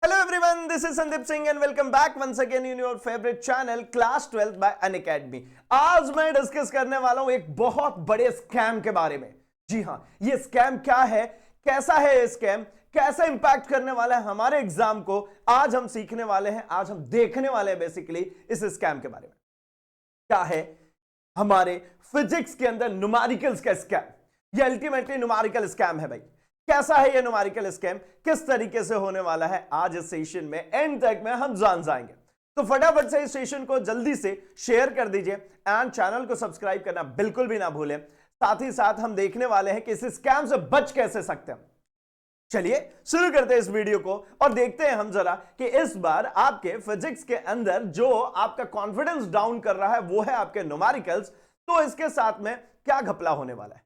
Hello everyone, this is Sandeep Singh and welcome back once again in your favorite channel Class 12 by Unacademy। आज मैं discuss करने वाला हूं एक बहुत बड़े स्कैम के बारे में। जी हां, ये स्कैम क्या है, कैसा है ये स्कैम, कैसा इंपैक्ट करने वाला है हमारे एग्जाम को, आज हम सीखने वाले हैं, आज हम देखने वाले हैं बेसिकली इस स्कैम के बारे में। क्या है हमारे फिजिक्स के अंदर न्यूमेरिकल्स का स्कैम। ये अल्टीमेटली न्यूमेरिकल स्कैम है भाई। कैसा है ये न्यूमेरिकल स्कैम, किस तरीके से होने वाला है, आज इस सेशन में एंड तक में हम जान जाएंगे। तो फटाफट से इस सेशन को जल्दी से शेयर कर दीजिए एंड चैनल को सब्सक्राइब करना बिल्कुल भी ना भूलें। साथ ही साथ हम देखने वाले हैं कि इस स्कैम से बच कैसे सकते हैं। चलिए शुरू करते हैं इस वीडियो को और देखते हैं हम जरा कि इस बार आपके फिजिक्स के अंदर जो आपका कॉन्फिडेंस डाउन कर रहा है वो है आपके न्यूमेरिकल्स। तो इसके साथ में क्या घपला होने वाला है,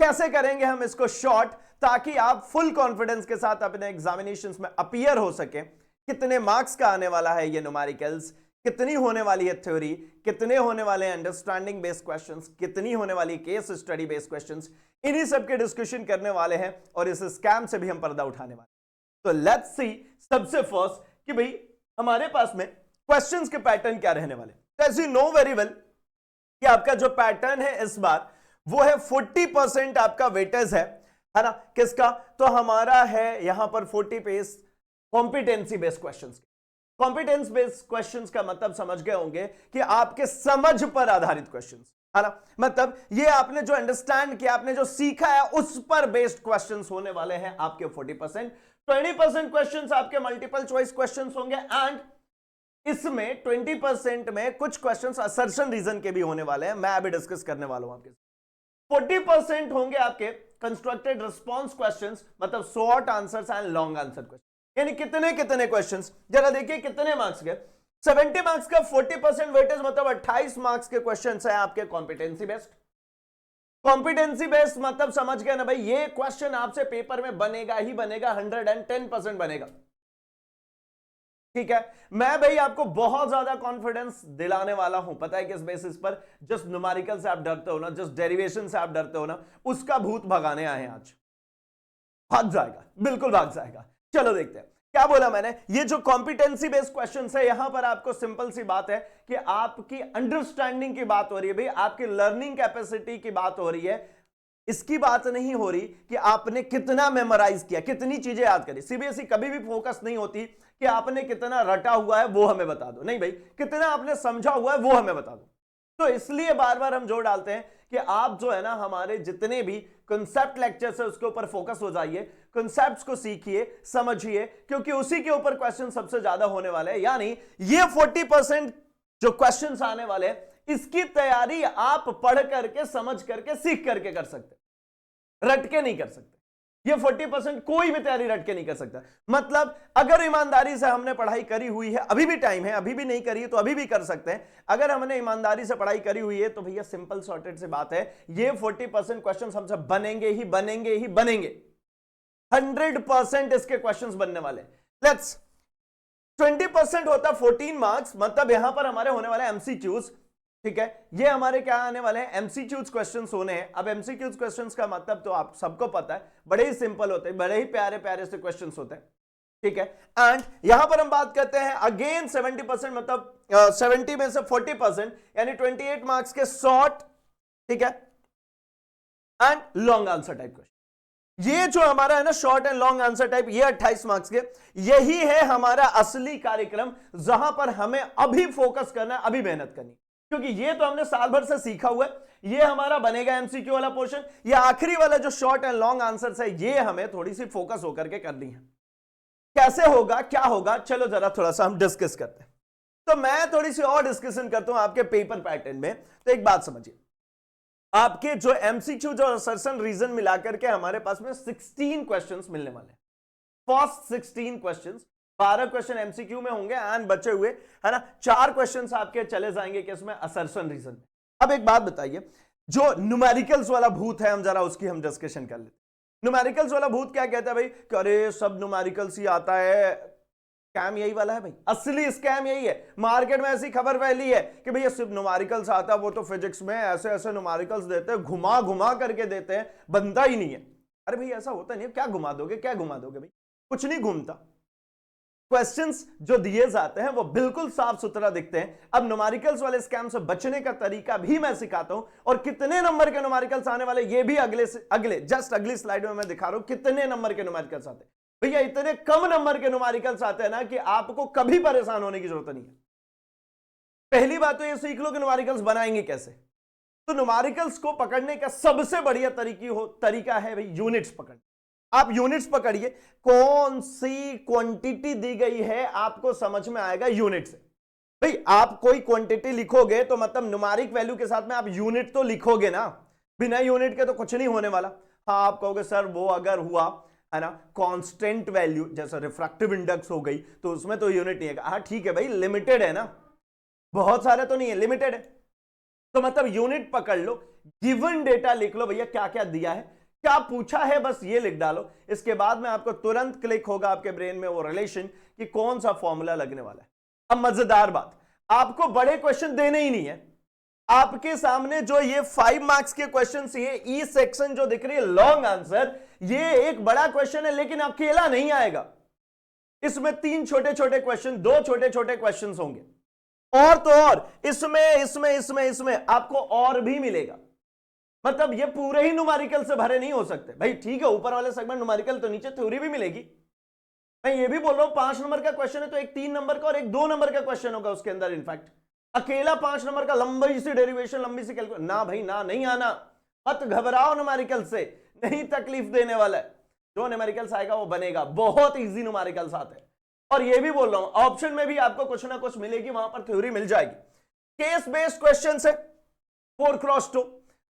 कैसे करेंगे हम इसको शॉर्ट, ताकि आप फुल कॉन्फिडेंस के साथ अपने एग्जामिनेशंस में अपीयर हो सके। कितने मार्क्स का आने वाला है ये न्यूमेरिकल्स, कितनी होने वाली है थ्योरी, कितने होने वाले हैं अंडरस्टैंडिंग बेस्ड क्वेश्चंस, कितनी होने वाली केस स्टडी बेस्ड क्वेश्चंस, इन्हीं सब के डिस्कशन करने वाले हैं और इस स्कैम से भी हम पर्दा उठाने वाले हैं। तो लेट्स सी सबसे फर्स्ट कि भाई हमारे पास में क्वेश्चंस के पैटर्न क्या रहने वाले। As you know very well कि आपका जो पैटर्न है इस बार वो है 40% आपका वेटेज है ना, किसका, तो हमारा है यहां पर 40 page competency based questions. Competence based questions का मतलब समझ गए होंगे कि आपके समझ पर आधारित क्वेश्चंस है ना, मतलब ये आपने जो अंडरस्टैंड किया, आपने जो सीखा है उस पर बेस्ड क्वेश्चंस होने वाले हैं आपके 40%। 20% क्वेश्चंस आपके मल्टीपल चॉइस क्वेश्चंस होंगे एंड इसमें 20% में कुछ क्वेश्चंस असर्शन रीजन के भी होने वाले हैं, मैं अभी डिस्कस करने वाला हूं आपके। 40% होंगे आपके कंस्ट्रक्टेड रिस्पॉन्स क्वेश्चंस, मतलब short answers and long answer question. यानी कितने कितने क्वेश्चंस, जरा देखिए कितने मार्क्स के, 70 मार्क्स का 40% वेटेज, मतलब 28 मार्क्स के क्वेश्चंस है आपके कॉम्पिटेंसी बेस्ड। कॉम्पिटेंसी बेस्ड मतलब समझ गए ना भाई, ये क्वेश्चन आपसे पेपर में बनेगा ही बनेगा, 110% बनेगा। ठीक है, मैं भाई आपको बहुत ज्यादा कॉन्फिडेंस दिलाने वाला हूं, पता है किस बेसिस पर, जस्ट न्यूमेरिकल से आप डरते हो ना, जस्ट डेरिवेशन से आप डरते हो ना, उसका भूत भगाने आए हैं आज। भाग जाएगा, बिल्कुल भाग जाएगा। चलो देखते हैं क्या बोला मैंने। ये जो कॉम्पिटेंसी बेस्ड क्वेश्चंस है, यहां पर आपको सिंपल सी बात है कि आपकी अंडरस्टैंडिंग की बात हो रही है भाई, आपकी लर्निंग कैपेसिटी की बात हो रही है। इसकी बात नहीं हो रही कि आपने कितना मेमोराइज किया, कितनी चीजें याद करी। सीबीएसई कभी भी फोकस नहीं होती कि आपने कितना रटा हुआ है वो हमें बता दो, नहीं भाई, कितना आपने समझा हुआ है वो हमें बता दो। तो इसलिए बार बार हम जोर डालते हैं कि आप जो है ना, हमारे जितने भी कंसेप्ट लेक्चर्स है उसके ऊपर फोकस हो जाइए, कंसेप्ट्स को सीखिए, समझिए, क्योंकि उसी के ऊपर क्वेश्चन सबसे ज्यादा होने वाले हैं। यानी ये 40% जो क्वेश्चंस आने वाले हैं, इसकी तैयारी आप पढ़ करके, समझ करके, सीख करके कर सकते, रट के नहीं कर सकते। ये 40% कोई भी तैयारी रट के नहीं कर सकता। मतलब अगर ईमानदारी से हमने पढ़ाई करी हुई है, अभी भी टाइम है, अभी भी नहीं करी है तो अभी भी कर सकते हैं। अगर हमने ईमानदारी से पढ़ाई करी हुई है तो भैया सिंपल सॉर्टेड से बात है, ये 40% क्वेश्चन हमसे बनेंगे ही बनेंगे ही बनेंगे। 100% इसके क्वेश्चन बनने वाले। लेट्स 20% होता 14 मार्क्स, मतलब यहां पर हमारे होने वाले एमसीक्यूज। ठीक है, ये हमारे क्या आने वाले हैं, एमसीक्यूज क्वेश्चंस होने हैं। अब एमसीक्यूज क्वेश्चंस का मतलब तो आप सबको पता है, बड़े ही सिंपल होते हैं, बड़े ही प्यारे प्यारे से क्वेश्चंस होते हैं। ठीक है, एंड यहां पर हम बात करते हैं अगेन 70%, मतलब 70 में से 40%, यानी 28 मार्क्स के शॉर्ट, ठीक है, and long answer type question. ये जो हमारा है ना short and long answer type, ये 28 मार्क्स के, यही है हमारा असली कार्यक्रम, जहां पर हमें अभी फोकस करना है, अभी मेहनत करनी, क्योंकि ये तो हमने साल भर से सीखा हुआ है। ये हमारा बनेगा एमसीक्यू वाला पोर्शन। ये आखिरी वाला जो शॉर्ट एंड लॉन्ग आंसर्स है, ये हमें थोड़ी सी फोकस होकर के करनी है। कैसे होगा, क्या होगा, चलो जरा थोड़ा सा हम डिस्कस करते हैं। तो मैं थोड़ी सी और डिस्कशन करता हूं आपके पेपर पैटर्न में। तो एक बात समझिए, आपके जो एमसीक्यू जो असर्शन रीजन मिलाकर के हमारे पास में 16 क्वेश्चंस मिलने वाले हैं। फर्स्ट 16 क्वेश्चंस, 12 क्वेश्चन एमसीक्यू में होंगे एंड बचे हुए है ना 4 क्वेश्चंस आपके चले जाएंगे किसमें, असर्शन रीजन में। अब एक बात बताइए, जो न्यूमेरिकल्स वाला भूत है, हम जरा उसकी हम डिस्कशन कर लेते। न्यूमेरिकल्स वाला भूत क्या कहता है भाई, कि अरे सब न्यूमेरिकल्स ही आता है। स्कैम यही वाला है भाई, असली स्कैम यही है। मार्केट में ऐसी खबर फैली है कि भैया सिर्फ न्यूमेरिकल्स आता है, वो तो फिजिक्स में ऐसे ऐसे न्यूमेरिकल्स देते हैं, घुमा घुमा करके देते हैं, बनता ही नहीं है। अरे भाई ऐसा होता नहीं है, क्या घुमा दोगे, क्या घुमा दोगे भाई, कुछ नहीं घूमता। क्वेश्चंस जो दिए जाते हैं वो बिल्कुल साफ सुथरा दिखते हैं। अब न्यूमेरिकल्स वाले स्कैम से बचने का तरीका भी मैं सिखाता हूं, और कितने नंबर के न्यूमेरिकल्स आने वाले ये भी अगली स्लाइड में मैं दिखा रहा हूं कितने नंबर के न्यूमेरिकल्स आते हैं। भैया इतने कम नंबर के न्यूमेरिकल्स आते हैं ना कि आपको कभी परेशान होने की जरूरत नहीं है। पहली बात तो ये सीख लो कि न्यूमेरिकल्स बनाएंगे कैसे। तो न्यूमेरिकल्स को पकड़ने का सबसे बढ़िया तरीका है भाई यूनिट्स पकड़। आप यूनिट्स पकड़िए, कौन सी क्वांटिटी दी गई है आपको समझ में आएगा यूनिट से। भाई आप कोई क्वांटिटी लिखोगे तो मतलब न्यूमेरिक वैल्यू के साथ में आप यूनिट तो लिखोगे ना, बिना यूनिट के तो कुछ नहीं होने वाला। हाँ आप कहोगे सर वो अगर हुआ है ना कांस्टेंट वैल्यू जैसे रिफ्रैक्टिव इंडेक्स हो गई तो उसमें तो यूनिट नहीं है। हाँ ठीक है भाई, लिमिटेड है ना, बहुत सारे तो नहीं है, लिमिटेड है, तो मतलब यूनिट पकड़ लो, गिवन डेटा लिख लो भैया क्या क्या दिया है, क्या पूछा है, बस ये लिख डालो। इसके बाद में आपको तुरंत क्लिक होगा आपके ब्रेन में वो रिलेशन कि कौन सा फॉर्मूला लगने वाला है। अब मजेदार बात, आपको बड़े क्वेश्चन देने ही नहीं है। आपके सामने जो ये 5 मार्क्स के क्वेश्चन, ये ई सेक्शन जो दिख रही है लॉन्ग आंसर, ये एक बड़ा क्वेश्चन है लेकिन अकेला नहीं आएगा। इसमें 3 छोटे छोटे क्वेश्चन, 2 छोटे छोटे क्वेश्चन होंगे, और तो और इसमें आपको और भी मिलेगा। मतलब ये पूरे ही न्यूमेरिकल से भरे नहीं हो सकते भाई। ठीक है ऊपर वाले सेगमेंट न्यूमेरिकल, तो नीचे थ्योरी भी मिलेगी। मैं ये भी बोल रहा हूं 5 नंबर का क्वेश्चन है तो एक 3 नंबर का और एक 2 नंबर का क्वेश्चन होगा उसके अंदर। इनफैक्ट अकेला 5 नंबर का लंबी सी डेरिवेशन, लंबी सी कैलकुलेशन, ना भाई ना, नहीं आना, मत घबराओ, न्यूमेरिकल से नहीं तकलीफ देने वाला है। जो न्यूमेरिकल्स आएगा वो बनेगा, बहुत इजी न्यूमेरिकल्स आते हैं। और ये भी बोल रहा हूं ऑप्शन में भी आपको कुछ ना कुछ मिलेगी, वहां पर थ्योरी मिल जाएगी। केस बेस्ड क्वेश्चंस है 4x2,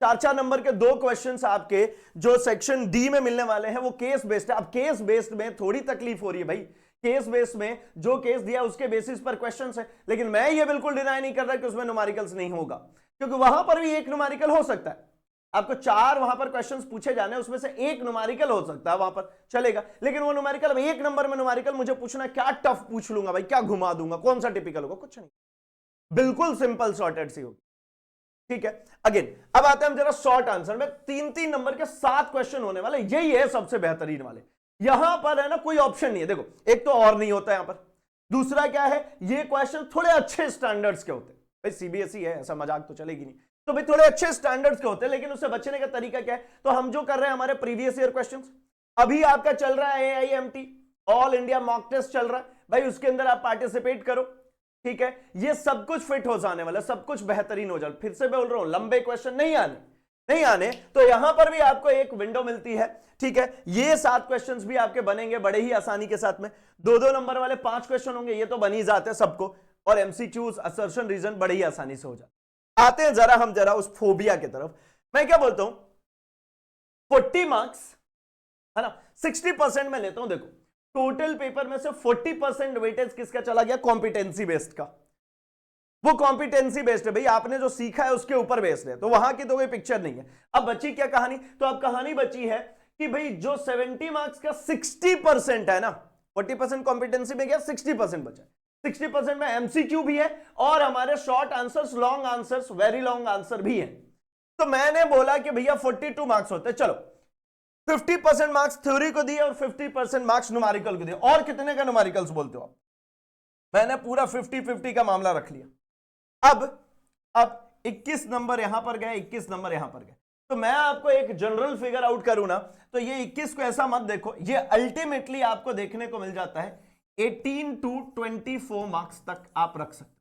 4 नंबर के 2 क्वेश्चंस आपके जो सेक्शन डी में मिलने वाले हैं वो केस बेस्ड है। अब केस बेस्ड में थोड़ी तकलीफ हो रही है भाई, केस बेस्ड में जो केस दिया उसके बेसिस पर क्वेश्चंस है, लेकिन मैं ये बिल्कुल डिनाई नहीं कर रहा कि उसमें न्यूमेरिकल्स नहीं होगा, क्योंकि वहां पर भी एक न्यूमेरिकल हो सकता है। आपको 4 वहां पर क्वेश्चंस पूछे जाने, उसमें से एक न्यूमेरिकल हो सकता है, वहां पर चलेगा। लेकिन वो न्यूमेरिकल, एक नंबर में न्यूमेरिकल मुझे पूछना, क्या टफ पूछ लूंगा भाई, क्या घुमा दूंगा, कौन सा टिपिकल होगा, कुछ नहीं, बिल्कुल सिंपल सॉर्टेड सी होगी। ठीक है, अगेन अब आते हैं हम जरा शॉर्ट आंसर में। 3-3 नंबर के 7 क्वेश्चन होने वाले, यही है सबसे बेहतरीन वाले। यहां पर है ना कोई ऑप्शन नहीं है, देखो एक तो और नहीं होता यहां पर, दूसरा क्या है, ये क्वेश्चन थोड़े अच्छे स्टैंडर्ड्स के होते हैं भाई, सीबीएसई है ऐसा मजाक तो चलेगी नहीं, तो भाई थोड़े अच्छे स्टैंडर्ड्स के होते हैं। लेकिन उससे बचने का तरीका क्या है, तो हम जो कर रहे हैं हमारे प्रीवियस ईयर क्वेश्चंस, अभी आपका चल रहा है AIMT all India mock test चल रहा है भाई, उसके अंदर आप पार्टिसिपेट करो। ठीक है, ये सब कुछ फिट हो जाने वाला, सब कुछ बेहतरीन हो जाए। फिर से बोल रहा हूं लंबे क्वेश्चन नहीं आने, तो यहां पर भी आपको एक विंडो मिलती है। ठीक है, ये 7 क्वेश्चंस भी आपके बनेंगे बड़े ही आसानी के साथ में। 2-2 नंबर वाले 5 क्वेश्चन होंगे, ये तो बन ही जाते हैं सबको, और MCQs असर्शन रीजन बड़े ही आसानी से हो जाते। आते हैं हम जरा उस फोबिया की तरफ। मैं क्या बोलता हूं, 40 मार्क्स है ना, 60% में लेता हूं। देखो टोटल पेपर में से 40% वेटेज किसका चला गया, कॉम्पिटेंसी बेस्ड का। वो कॉम्पिटेंसी बेस्ड है भाई, आपने जो सीखा है उसके ऊपर बेस्ड है, तो वहां की तो कोई पिक्चर नहीं है। अब बची क्या कहानी, तो अब कहानी बची है कि भाई जो 70 मार्क्स का 60% है ना, 40% कॉम्पिटेंसी में गया, 60% बचा। 60% में MCQ भी है और हमारे short answers, long answers, very long answer भी है। तो मैंने बोला कि भैया 42 मार्क्स होते, चलो 50% मार्क्स थ्योरी को दिए और 50% मार्क्स न्यूमेरिकल को दिए। और कितने का न्यूमेरिकल्स बोलते हो आप, मैंने पूरा 50-50 का मामला रख लिया। अब 21 नंबर यहां पर गए, 21 नंबर यहां पर गए, तो मैं आपको एक जनरल फिगर आउट करूं ना, तो ये 21 को ऐसा मत देखो, ये अल्टीमेटली आपको देखने को मिल जाता है 18 to 24 मार्क्स तक आप रख सकते हो।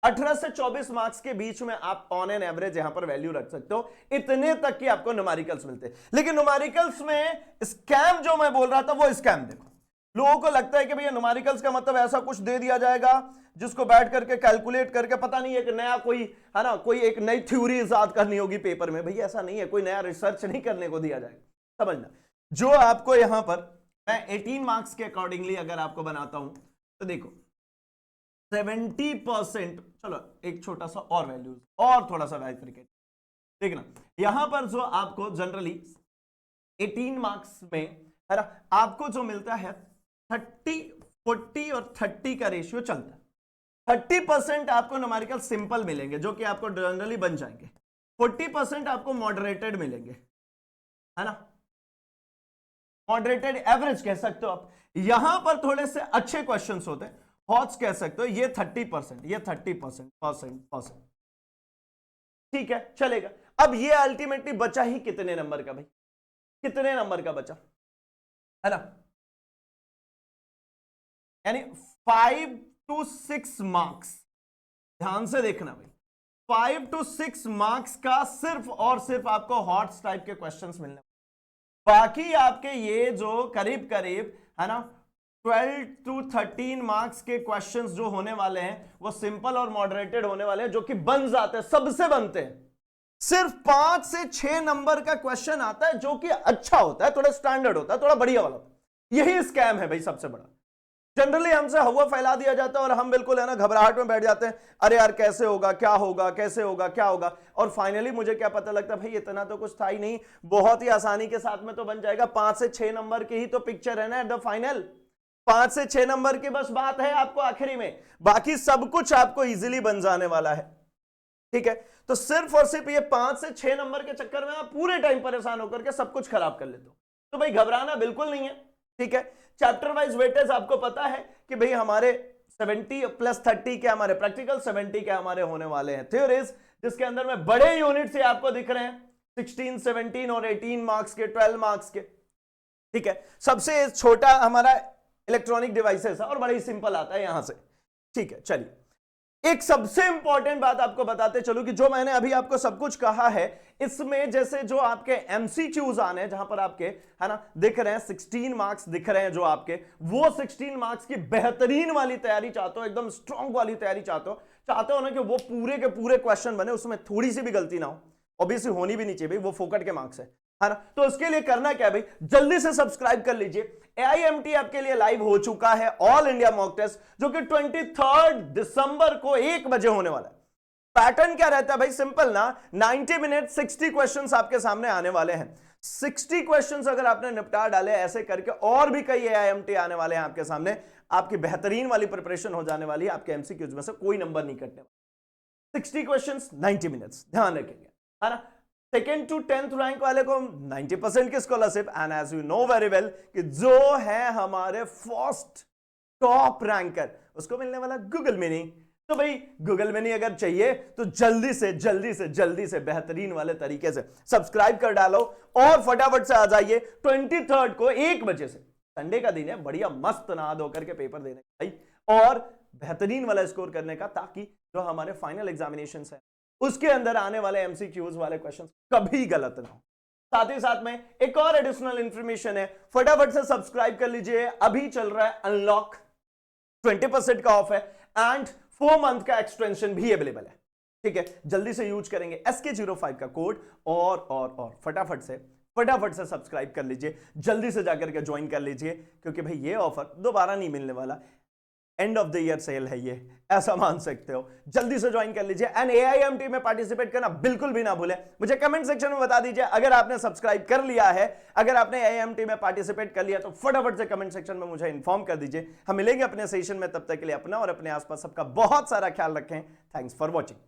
18 से 24 मार्क्स के बीच में आप ऑन एन एवरेज यहां पर वैल्यू रख सकते हो, इतने तक की आपको न्यूमेरिकल्स मिलते हैं। लेकिन न्यूमेरिकल्स में स्कैम जो मैं बोल रहा था वो स्कैम देखो, लोगों को लगता है कि भैया न्यूमेरिकल्स का मतलब ऐसा कुछ दे दिया जाएगा जिसको बैठ करके कैलकुलेट करके पता नहीं एक नया कोई है ना, कोई एक नई थ्योरी इजाद करनी होगी पेपर में। भैया ऐसा नहीं है, कोई नया रिसर्च नहीं करने को दिया जाएगा। समझना, जो आपको यहां पर मैं 18 मार्क्स के अकॉर्डिंगली अगर आपको बनाता हूं तो देखो 70%, चलो एक छोटा सा और वैल्यूज और थोड़ा सा बाइफरकेट देखना, यहां पर जो आपको जनरली 18 मार्क्स में है ना आपको जो मिलता है 30, 40 और 30 का रेशियो चलता है। 30% आपको न्यूमेरिकल सिंपल मिलेंगे जो कि आपको जनरली बन जाएंगे, 40% आपको मॉडरेटेड मिलेंगे, है ना, मॉडरेटेड एवरेज कह सकते हो आप। यहां पर थोड़े से अच्छे क्वेश्चंस होते हैं, हॉट्स कह सकते हो, ये 30%, ये 30%, ठीक है चलेगा। अब ये अल्टीमेटली बचा ही कितने नंबर का भाई, कितने नंबर का बचा, है ना, यानी 5 to 6 मार्क्स, ध्यान से देखना भाई, 5 to 6 मार्क्स का सिर्फ और सिर्फ आपको हॉट्स टाइप के क्वेश्चंस मिलने, बाकी आपके ये जो करीब करीब है ना 12 to 13 मार्क्स के क्वेश्चंस जो होने वाले हैं वो सिंपल और मॉडरेटेड होने वाले हैं, जो कि बन जाते हैं, सबसे बनते हैं। सिर्फ 5 से 6 नंबर का क्वेश्चन आता है जो कि अच्छा होता है, थोड़ा स्टैंडर्ड होता है, थोड़ा बढ़िया वाला। यही स्कैम है भाई सबसे बड़ा। जनरली हमसे हवा फैला दिया जाता है और हम बिल्कुल है ना घबराहट में बैठ जाते हैं, अरे यार कैसे होगा, क्या होगा, कैसे होगा, क्या होगा, और फाइनली मुझे क्या पता लगता है भाई इतना तो कुछ था ही नहीं, बहुत ही आसानी के साथ में तो बन जाएगा। 5 से 6 नंबर की ही तो पिक्चर है ना एट द फाइनल, 5 से 6 नंबर की बस बात है आपको आखिरी में, बाकी सब कुछ आपको इजीली बन जाने वाला है, ठीक है। तो सिर्फ और सिर्फ ये 5 से 6 नंबर के चक्कर में आप पूरे टाइम परेशान होकर के सब कुछ खराब कर लेते हो, तो भाई घबराना बिल्कुल नहीं है, ठीक है। चैप्टर वाइज वेटेज आपको पता है कि भाई हमारे 70 + 30 के हमारे प्रैक्टिकल, 70 के हमारे होने वाले हैं थ्योरीज, जिसके अंदर में बड़े यूनिट से आपको दिख रहे हैं 16, 17 और 18 मार्क्स के, 12 मार्क्स के, ठीक है। सबसे छोटा हमारा इलेक्ट्रॉनिक डिवाइसेस है और बड़ा ही सिंपल आता है यहां से, ठीक है। चलिए एक सबसे इंपॉर्टेंट बात आपको बताते चलो कि जो मैंने अभी आपको सब कुछ कहा है, इसमें जैसे जो आपके एमसीक्यूज आने हैं, जहां पर आपके है ना दिख रहे हैं 16 मार्क्स दिख रहे हैं, जो आपके वो 16 मार्क्स की बेहतरीन वाली तैयारी चाहते हो, एकदम स्ट्रांग वाली तैयारी चाहते हो ना कि वो पूरे के पूरे क्वेश्चन बने, उसमें थोड़ी सी भी गलती ना हो, ऑब्वियसली होनी भी नहीं चाहिए भाई, वो फोकट के मार्क्स है ना। तो उसके लिए करना क्या है भाई, जल्दी से सब्सक्राइब कर लीजिए। AIMT आपके लिए लाइव हो चुका है, ऑल इंडिया मॉक टेस्ट, जो कि 23 दिसंबर को 1 बजे होने वाला है। पैटर्न क्या रहता है भाई, सिंपल ना, 90 मिनट 60 क्वेश्चंस आपके सामने आने वाले हैं। 60 क्वेश्चंस अगर आपने निपटा डाले ऐसे करके, और भी कई AIMT आने वाले हैं आपके सामने, आपकी बेहतरीन वाली प्रिपरेशन हो जाने वाली है, आपके MCQs में से कोई नंबर नहीं कटने वाला। 60 क्वेश्चंस 90 मिनट्स, ध्यान रखेंगे, है ना। 2nd to 10th रैंक वाले को 90% की scholarship, and as you know very well कि जो है हमारे फर्स्ट टॉप रैंकर उसको मिलने वाला गूगल मिनी। तो भाई गूगल मिनी अगर चाहिए तो जल्दी से बेहतरीन वाले तरीके से सब्सक्राइब कर डालो और फटाफट से आ जाइए 23 को 1 बजे से, संडे का दिन है, बढ़िया मस्त नहा धो करके पेपर देने का भाई, और बेहतरीन वाला स्कोर करने का, ताकि जो हमारे फाइनल एग्जामिनेशन है उसके अंदर आने वाले एमसीक्यूज वाले क्वेश्चंस कभी गलत ना हो। साथ ही साथ में एक और एडिशनल इंफॉर्मेशन है, फटाफट से सब्सक्राइब कर लीजिए, अभी चल रहा है अनलॉक, 20% का ऑफ है, एंड 4 मंथ का एक्सटेंशन भी अवेलेबल है, ठीक है। जल्दी से यूज करेंगे SK05 का कोड, और फटाफट से सब्सक्राइब कर लीजिए, जल्दी से जाकर के ज्वाइन कर लीजिए, क्योंकि भाई ये ऑफर दोबारा नहीं मिलने वाला, end of the year cell है ये, ऐसा मान सकते हो। जल्दी से ज्वाइन कर लीजिए, एंड AIMT में पार्टिसिपेट करना बिल्कुल भी ना भूलें। मुझे कमेंट सेक्शन में बता दीजिए अगर आपने सब्सक्राइब कर लिया है, अगर आपने AIMT में पार्टिसिपेट कर लिया तो फटाफट से कमेंट सेक्शन में मुझे इन्फॉर्म कर दीजिए। हम मिलेंगे अपने सेशन में, तब तक के लिए अपना और अपने आसपास सबका बहुत सारा ख्याल रखें। Thanks for watching.